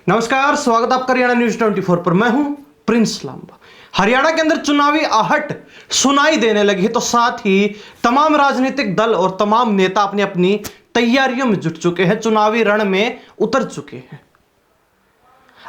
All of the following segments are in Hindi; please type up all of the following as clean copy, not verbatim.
नमस्कार, स्वागत आपका हरियाणा न्यूज 24 पर। मैं हूं प्रिंस लांबा। हरियाणा के अंदर चुनावी आहट सुनाई देने लगी तो साथ ही तमाम राजनीतिक दल और तमाम नेता अपनी अपनी तैयारियों में जुट चुके हैं, चुनावी रण में उतर चुके हैं।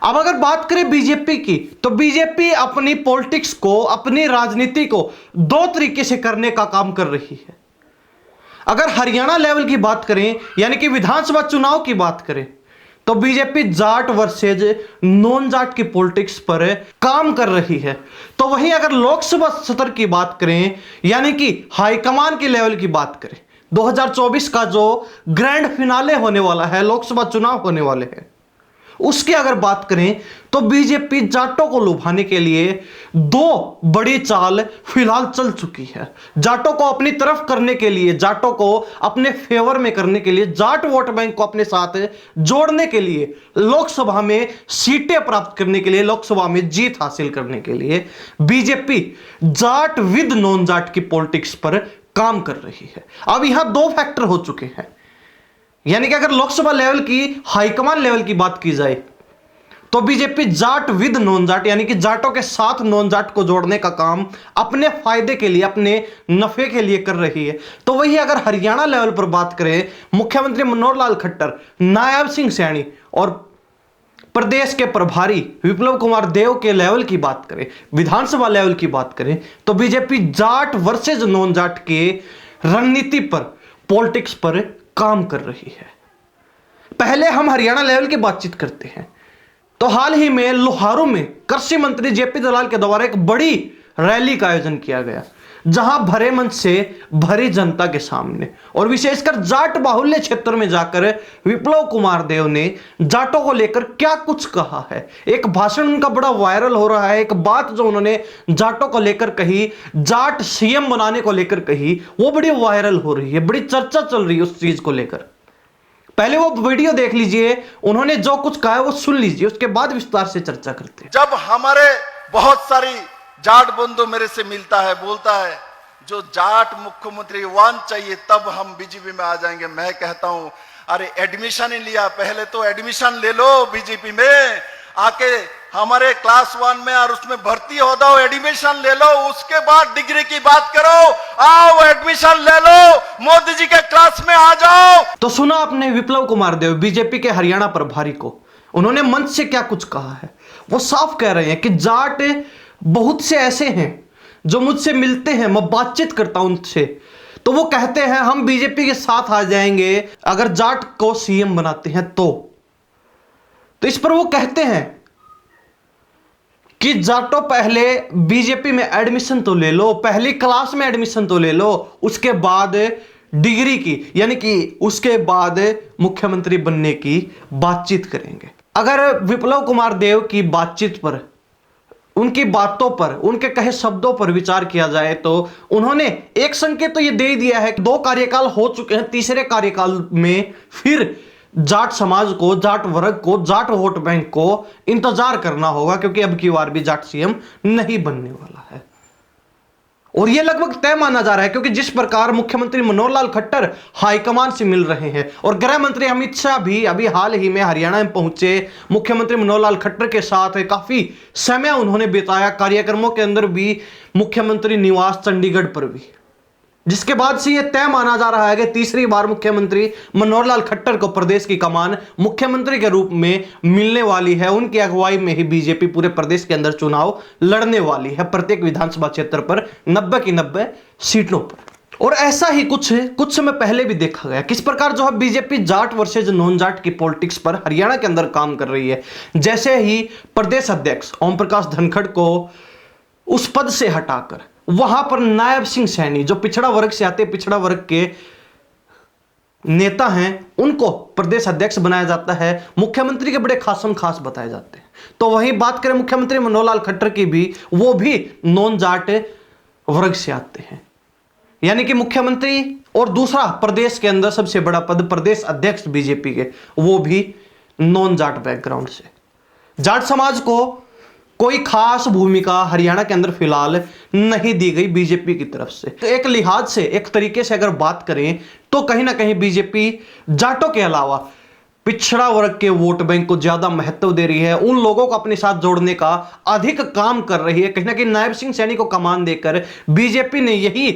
अब अगर बात करें बीजेपी की, तो बीजेपी अपनी पॉलिटिक्स को, अपनी राजनीति को दो तरीके से करने का काम कर रही है। अगर हरियाणा लेवल की बात करें, यानी कि विधानसभा चुनाव की बात करें, तो BJP Jat versus non Jat की पॉलिटिक्स पर काम कर रही है। तो वहीं अगर लोकसभा सत्र की बात करें, यानी कि हाईकमान के लेवल की बात करें, 2024 का जो ग्रैंड फिनाले होने वाला है, लोकसभा चुनाव होने वाले हैं, उसकी अगर बात करें तो बीजेपी जाटों को लुभाने के लिए दो बड़ी चाल फिलहाल चल चुकी है। जाटों को अपनी तरफ करने के लिए, जाटों को अपने फेवर में करने के लिए, जाट वोट बैंक को अपने साथ जोड़ने के लिए, लोकसभा में सीटें प्राप्त करने के लिए, लोकसभा में जीत हासिल करने के लिए BJP Jat with non Jat की पॉलिटिक्स पर काम कर रही है। अब यहां दो फैक्टर हो चुके हैं, यानी कि अगर लोकसभा लेवल की, हाईकमान लेवल की बात की जाए तो BJP Jat with non Jat, यानी कि जाटों के साथ नॉन जाट को जोड़ने का काम अपने फायदे के लिए, अपने नफे के लिए कर रही है। तो वही अगर हरियाणा लेवल पर बात करें, मुख्यमंत्री मनोहर लाल खट्टर, नायब सिंह सैनी और प्रदेश के प्रभारी विप्लव कुमार देव के लेवल की बात करें, विधानसभा लेवल की बात करें, तो BJP Jat versus non Jat के रणनीति पर, पॉलिटिक्स पर काम कर रही है। पहले हम हरियाणा लेवल की बातचीत करते हैं तो हाल ही में लोहारू में कृषि मंत्री जेपी दलाल के द्वारा एक बड़ी रैली का आयोजन किया गया, जहां भरे मंच से भरी जनता के सामने और विशेषकर जाट बाहुल्य क्षेत्र में जाकर विप्लव कुमार देव ने जाटों को लेकर क्या कुछ कहा है। एक भाषण उनका बड़ा वायरल हो रहा है। एक बात जो उन्होंने जाटों को लेकर कही, जाट सीएम बनाने को लेकर कही, वो बड़ी वायरल हो रही है, बड़ी चर्चा चल रही है उस चीज को लेकर। पहले वो वीडियो देख लीजिए, उन्होंने जो कुछ कहा है वो सुन लीजिए, उसके बाद विस्तार से चर्चा करते हैं। जब हमारे बहुत सारी जाट बंधु मेरे से मिलता है, बोलता है जो जाट मुख्यमंत्री वन चाहिए तब हम बीजेपी में आ जाएंगे, मैं कहता हूं अरे एडमिशन ही लिया, पहले तो एडमिशन ले लो बीजेपी में आके, हमारे क्लास 1 में और उसमें भर्ती हो जाओ, एडमिशन ले लो, उसके बाद डिग्री की बात करो, आओ एडमिशन ले लो, मोदी जी के क्लास में आ जाओ। तो सुना आपने विप्लव कुमार देव, बीजेपी के हरियाणा प्रभारी को, उन्होंने मंच से क्या कुछ कहा है। वो साफ कह रहे हैं कि जाट बहुत से ऐसे हैं जो मुझसे मिलते हैं, मैं बातचीत करता हूं उनसे, तो वो कहते हैं हम बीजेपी के साथ आ जाएंगे अगर जाट को सीएम बनाते हैं तो इस पर वो कहते हैं कि जाटों पहले बीजेपी में एडमिशन तो ले लो, पहली क्लास में एडमिशन तो ले लो, उसके बाद डिग्री की, यानी कि उसके बाद मुख्यमंत्री बनने की बातचीत करेंगे। अगर विप्लव कुमार देव की बातचीत पर, उनकी बातों पर, उनके कहे शब्दों पर विचार किया जाए तो उन्होंने एक संकेत तो यह दे दिया है कि 2 कार्यकाल हो चुके हैं, तीसरे कार्यकाल में फिर जाट समाज को, जाट वर्ग को, जाट वोट बैंक को इंतजार करना होगा, क्योंकि अब की बार भी जाट सीएम नहीं बनने वाला है। और यह लगभग तय माना जा रहा है, क्योंकि जिस प्रकार मुख्यमंत्री मनोहर लाल खट्टर हाईकमान से मिल रहे हैं और गृह मंत्री अमित शाह भी अभी हाल ही में हरियाणा में पहुंचे, मुख्यमंत्री मनोहर लाल खट्टर के साथ काफी समय उन्होंने बिताया, कार्यक्रमों के अंदर भी, मुख्यमंत्री निवास चंडीगढ़ पर भी, जिसके बाद से यह तय माना जा रहा है कि तीसरी बार मुख्यमंत्री मनोहर लाल खट्टर को प्रदेश की कमान मुख्यमंत्री के रूप में मिलने वाली है। उनकी अगुवाई में ही बीजेपी पूरे प्रदेश के अंदर चुनाव लड़ने वाली है, प्रत्येक विधानसभा क्षेत्र पर 90 की 90 सीटों पर। और ऐसा ही कुछ समय पहले भी देखा गया, किस प्रकार जो है BJP Jat versus non Jat की पॉलिटिक्स पर हरियाणा के अंदर काम कर रही है। जैसे ही प्रदेश अध्यक्ष ओम प्रकाश धनखड़ को उस पद से हटाकर वहां पर नायब सिंह सैनी, जो पिछड़ा वर्ग से आते, पिछड़ा वर्ग के नेता हैं, उनको प्रदेश अध्यक्ष बनाया जाता है, मुख्यमंत्री के बड़े खासम खास बताए जाते हैं। तो वहीं बात करें मुख्यमंत्री मनोहर लाल खट्टर की भी, वो भी नॉन जाट वर्ग से आते हैं, यानी कि मुख्यमंत्री और दूसरा प्रदेश के अंदर सबसे बड़ा पद प्रदेश अध्यक्ष बीजेपी के, वो भी नॉन जाट बैकग्राउंड से। जाट समाज को कोई खास भूमिका हरियाणा के अंदर फिलहाल नहीं दी गई बीजेपी की तरफ से। तो एक लिहाज से, एक तरीके से अगर बात करें तो कहीं ना कहीं बीजेपी जाटों के अलावा पिछड़ा वर्ग के वोट बैंक को ज्यादा महत्व दे रही है, उन लोगों को अपने साथ जोड़ने का अधिक काम कर रही है। कहीं ना कहीं नायब सिंह सैनी को कमान देकर बीजेपी ने यही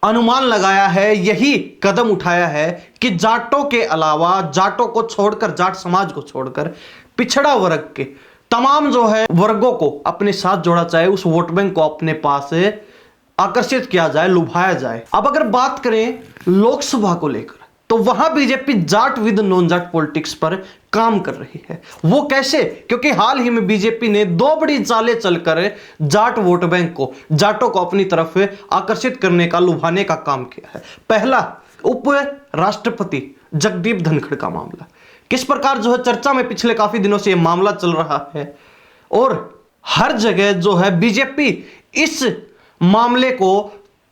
अनुमान लगाया है, यही कदम उठाया है कि जाटों के अलावा, जाटों को छोड़कर, जाट समाज को छोड़कर पिछड़ा वर्ग के तमाम जो है वर्गों को अपने साथ जोड़ा जाए, उस वोट बैंक को अपने पास आकर्षित किया जाए, लुभाया जाए। अब अगर बात करें लोकसभा को लेकर, तो वहां BJP Jat with non Jat politics पर काम कर रही है। वो कैसे? क्योंकि हाल ही में बीजेपी ने दो बड़ी चालें चलकर जाट वोट बैंक को, जाटों को अपनी तरफ आकर्षित करने का, लुभाने का काम किया है। पहला, उप राष्ट्रपति जगदीप धनखड़ का मामला। किस प्रकार जो है चर्चा में पिछले काफी दिनों से यह मामला चल रहा है और हर जगह जो है बीजेपी इस मामले को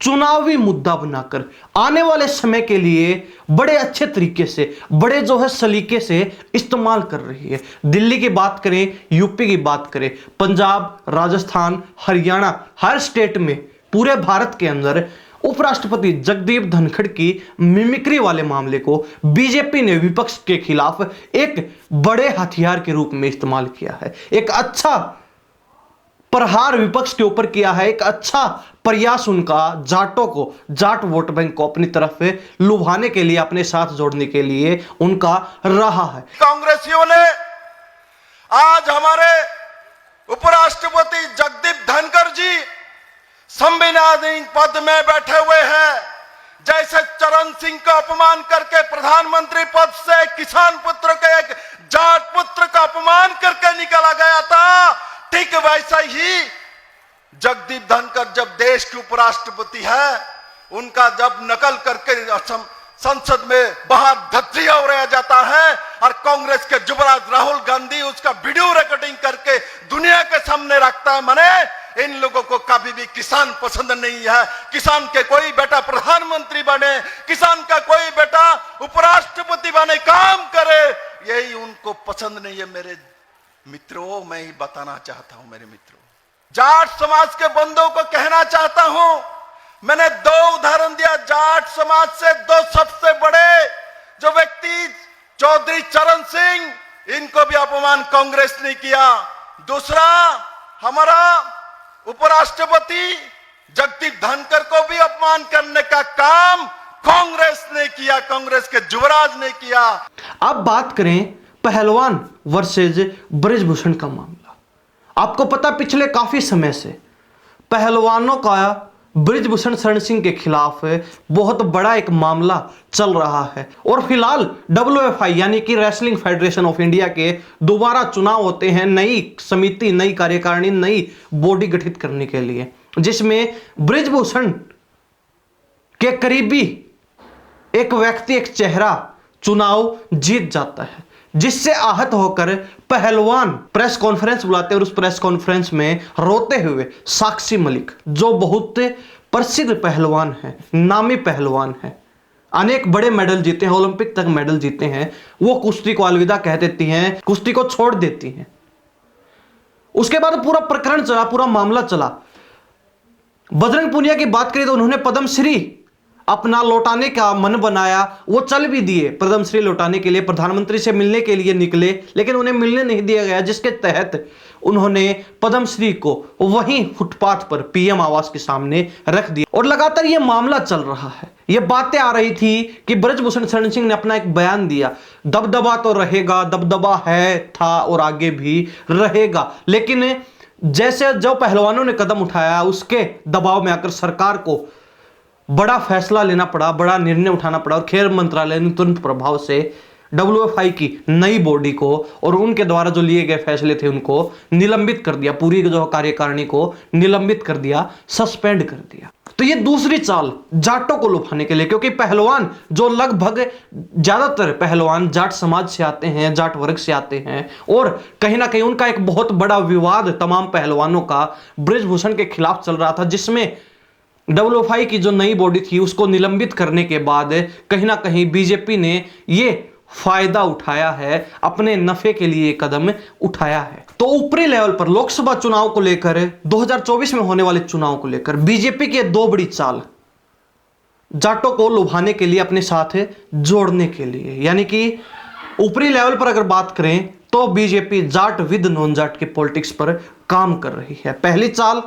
चुनावी मुद्दा बनाकर आने वाले समय के लिए बड़े अच्छे तरीके से, बड़े जो है सलीके से इस्तेमाल कर रही है। दिल्ली की बात करें, यूपी की बात करें, पंजाब, राजस्थान, हरियाणा, हर स्टेट में, पूरे भारत के अंदर उपराष्ट्रपति जगदीप धनखड़ की मिमिक्री वाले मामले को बीजेपी ने विपक्ष के खिलाफ एक बड़े हथियार के रूप में इस्तेमाल किया है। एक अच्छा प्रहार विपक्ष के ऊपर किया है, एक अच्छा प्रयास उनका जाटों को, जाट वोट बैंक को अपनी तरफ लुभाने के लिए, अपने साथ जोड़ने के लिए उनका रहा है। कांग्रेसियों ने आज हमारे उपराष्ट्रपति जगदीप धनखड़ जी संवैधानिक पद में बैठे हुए हैं। जैसे चरण सिंह का अपमान करके प्रधानमंत्री पद से किसान पुत्र के एक जाट पुत्र का अपमान करके निकाला गया था, ठीक वैसा ही जगदीप धनखड़ जब देश के उपराष्ट्रपति है, उनका जब नकल करके संसद में बाहर धज्जियां उड़ाया जाता है और कांग्रेस के युवराज राहुल गांधी उसका वीडियो रिकॉर्डिंग करके दुनिया के सामने रखता है। माने इन लोगों को कभी भी किसान पसंद नहीं है। किसान के कोई बेटा प्रधानमंत्री बने, किसान का कोई बेटा उपराष्ट्रपति बने, काम करे, यही उनको पसंद नहीं है। मेरे मित्रों, मैं ही बताना चाहता हूं, मेरे मित्रों, जाट समाज के बंधुओं को कहना चाहता हूं, मैंने दो उदाहरण दिया जाट समाज से। दो सबसे बड़े जो व्यक्ति चौधरी चरण सिंह, इनको भी अपमान कांग्रेस ने किया। दूसरा, हमारा उपराष्ट्रपति जगदीप धनखड़ को भी अपमान करने का काम कांग्रेस ने किया, कांग्रेस के युवराज ने किया। अब बात करें पहलवान वर्सेज ब्रिजभूषण का मामला। आपको पता, पिछले काफी समय से पहलवानों का ब्रिजभूषण शरण सिंह के खिलाफ बहुत बड़ा एक मामला चल रहा है और फिलहाल WFI यानी कि रेसलिंग फेडरेशन ऑफ इंडिया के दोबारा चुनाव होते हैं, नई समिति, नई कार्यकारिणी, नई बॉडी गठित करने के लिए, जिसमें ब्रिजभूषण के करीबी एक व्यक्ति, एक चेहरा चुनाव जीत जाता है, जिससे आहत होकर पहलवान प्रेस कॉन्फ्रेंस बुलाते हैं और उस प्रेस कॉन्फ्रेंस में रोते हुए साक्षी मलिक, जो बहुत प्रसिद्ध पहलवान है, नामी पहलवान है, अनेक बड़े मेडल जीते हैं, ओलंपिक तक मेडल जीते हैं, वो कुश्ती को अलविदा कह देती हैं, कुश्ती को छोड़ देती हैं। उसके बाद पूरा प्रकरण चला, पूरा मामला चला। बजरंग पूनिया की बात करें तो उन्होंने पद्मश्री अपना लौटाने का मन बनाया, वो चल भी दिए पद्मश्री लौटाने के लिए, प्रधानमंत्री से मिलने के लिए निकले, लेकिन उन्हें मिलने नहीं दिया गया, जिसके तहत उन्होंने पद्मश्री को वहीं फुटपाथ पर पीएम आवास के सामने रख दिया। और लगातार ये मामला चल रहा है, ये बातें आ रही थी कि ब्रिजभूषण शरण सिंह ने अपना एक बयान दिया, दबदबा तो रहेगा, दबदबा है, था और आगे भी रहेगा, लेकिन जैसे जो पहलवानों ने कदम उठाया उसके दबाव में आकर सरकार को बड़ा फैसला लेना पड़ा, बड़ा निर्णय उठाना पड़ा और खेल मंत्रालय ने तुरंत प्रभाव से WFI की नई बॉडी को और उनके द्वारा जो लिए गए फैसले थे उनको निलंबित कर दिया, पूरी जो कार्यकारिणी को निलंबित कर दिया, सस्पेंड कर दिया। तो ये दूसरी चाल जाटों को लुभाने के लिए, क्योंकि पहलवान जो लगभग ज्यादातर पहलवान जाट समाज से आते हैं, जाट वर्ग से आते हैं और कहीं ना कहीं उनका एक बहुत बड़ा विवाद तमाम पहलवानों का ब्रिजभूषण के खिलाफ चल रहा था, जिसमें WFI की जो नई बॉडी थी उसको निलंबित करने के बाद कहीं ना कहीं बीजेपी ने ये फायदा उठाया है, अपने नफे के लिए कदम उठाया है। तो ऊपरी लेवल पर लोकसभा चुनाव को लेकर, 2024 में होने वाले चुनाव को लेकर बीजेपी के दो बड़ी चाल, जाटों को लुभाने के लिए, अपने साथ जोड़ने के लिए, यानी कि ऊपरी लेवल पर अगर बात करें तो BJP Jat with non Jat की पॉलिटिक्स पर काम कर रही है। पहली चाल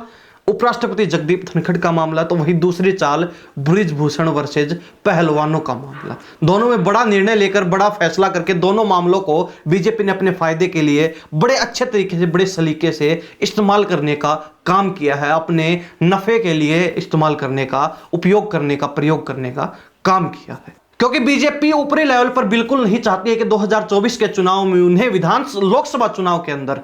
उपराष्ट्रपति जगदीप धनखड़ का मामला, तो वही दूसरी चाल बृजभूषण वर्सेज पहलवानों का मामला। दोनों में बड़ा निर्णय लेकर, बड़ा फैसला करके दोनों मामलों को बीजेपी ने अपने फायदे के लिए बड़े अच्छे तरीके से, बड़े सलीके से इस्तेमाल करने का काम किया है, अपने नफे के लिए इस्तेमाल करने का, उपयोग करने का, प्रयोग करने का काम किया है। क्योंकि बीजेपी ऊपरी लेवल पर बिल्कुल नहीं चाहती है कि 2024 के चुनाव में उन्हें लोकसभा चुनाव के अंदर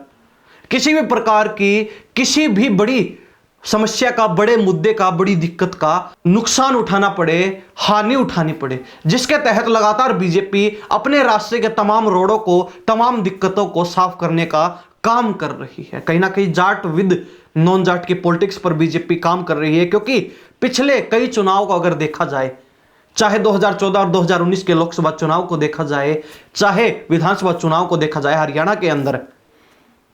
किसी भी प्रकार की, किसी भी बड़ी समस्या का, बड़े मुद्दे का, बड़ी दिक्कत का नुकसान उठाना पड़े, हानि उठानी पड़े, जिसके तहत लगातार बीजेपी अपने रास्ते के तमाम रोडों को, तमाम दिक्कतों को साफ करने का काम कर रही है। कहीं ना कहीं जाट विद नॉन जाट की पॉलिटिक्स पर बीजेपी काम कर रही है, क्योंकि पिछले कई चुनाव को अगर देखा जाए, चाहे 2014 और 2019 के लोकसभा चुनाव को देखा जाए, चाहे विधानसभा चुनाव को देखा जाए, हरियाणा के अंदर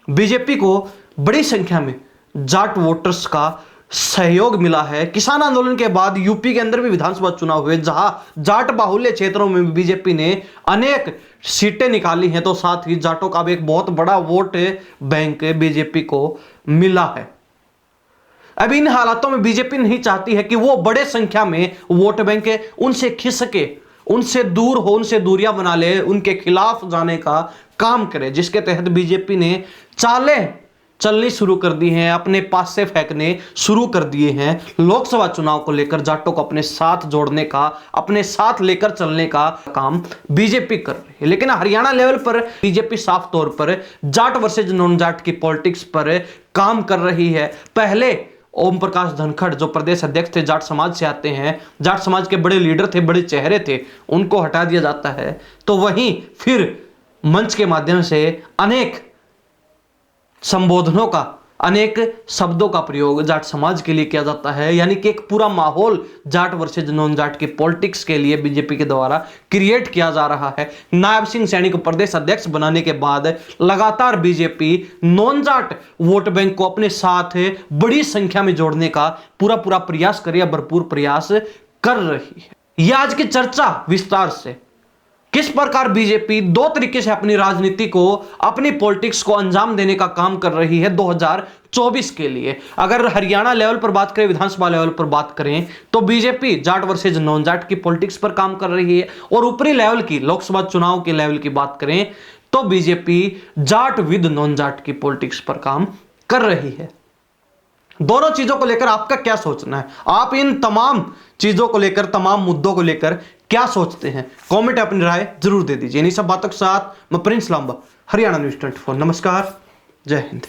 बीजेपी को बड़ी संख्या में जाट वोटर्स का सहयोग मिला है। किसान आंदोलन के बाद यूपी के अंदर भी विधानसभा चुनाव हुए, जहां जाट बाहुल्य क्षेत्रों में बीजेपी ने अनेक सीटें निकाली हैं, तो साथ ही जाटों का भी एक बहुत बड़ा वोट बैंक बीजेपी को मिला है। अब इन हालातों में बीजेपी नहीं चाहती है कि वो बड़े संख्या में वोट बैंक उनसे खिसके, उनसे दूर हो, उनसे दूरियां बना ले, उनके खिलाफ जाने का काम करे, जिसके तहत बीजेपी ने चालें चलनी शुरू कर दी हैं, अपने पास से फेंकने शुरू कर दिए हैं। लोकसभा चुनाव को लेकर जाटों को अपने साथ जोड़ने का, अपने साथ लेकर चलने का काम बीजेपी कर रही है। लेकिन हरियाणा लेवल पर बीजेपी साफ तौर पर जाट वर्सेज नॉन जाट की पॉलिटिक्स पर काम कर रही है। पहले ओम प्रकाश धनखड़ जो प्रदेश अध्यक्ष थे, जाट समाज से आते हैं, जाट समाज के बड़े लीडर थे, बड़े चेहरे थे, उनको हटा दिया जाता है। तो वहीं फिर मंच के माध्यम से अनेक संबोधनों का, अनेक शब्दों का प्रयोग जाट समाज के लिए किया जाता है। यानी कि एक पूरा माहौल जाट वर्सेज नॉन जाट की पॉलिटिक्स के लिए बीजेपी के द्वारा क्रिएट किया जा रहा है। नायब सिंह सैनी को प्रदेश अध्यक्ष बनाने के बाद लगातार BJP non Jat vote bank को अपने साथ बड़ी संख्या में जोड़ने का पूरा प्रयास करे, भरपूर प्रयास कर रही है। यह आज की चर्चा विस्तार से किस प्रकार बीजेपी दो तरीके से अपनी राजनीति को, अपनी पॉलिटिक्स को अंजाम देने का काम कर रही है 2024 के लिए। अगर हरियाणा लेवल पर बात करें, विधानसभा लेवल पर बात करें, तो BJP Jat versus non Jat की पॉलिटिक्स पर काम कर रही है। और ऊपरी लेवल की, लोकसभा चुनाव के लेवल की बात करें, तो BJP Jat with non Jat की पॉलिटिक्स पर काम कर रही है। दोनों चीजों को लेकर आपका क्या सोचना है? आप इन तमाम चीजों को लेकर, तमाम मुद्दों को लेकर क्या सोचते हैं? कमेंट अपनी राय जरूर दे दीजिए। इन्हीं सब बातों के साथ मैं प्रिंस लांबा, हरियाणा न्यूज़ 24। नमस्कार, जय हिंद।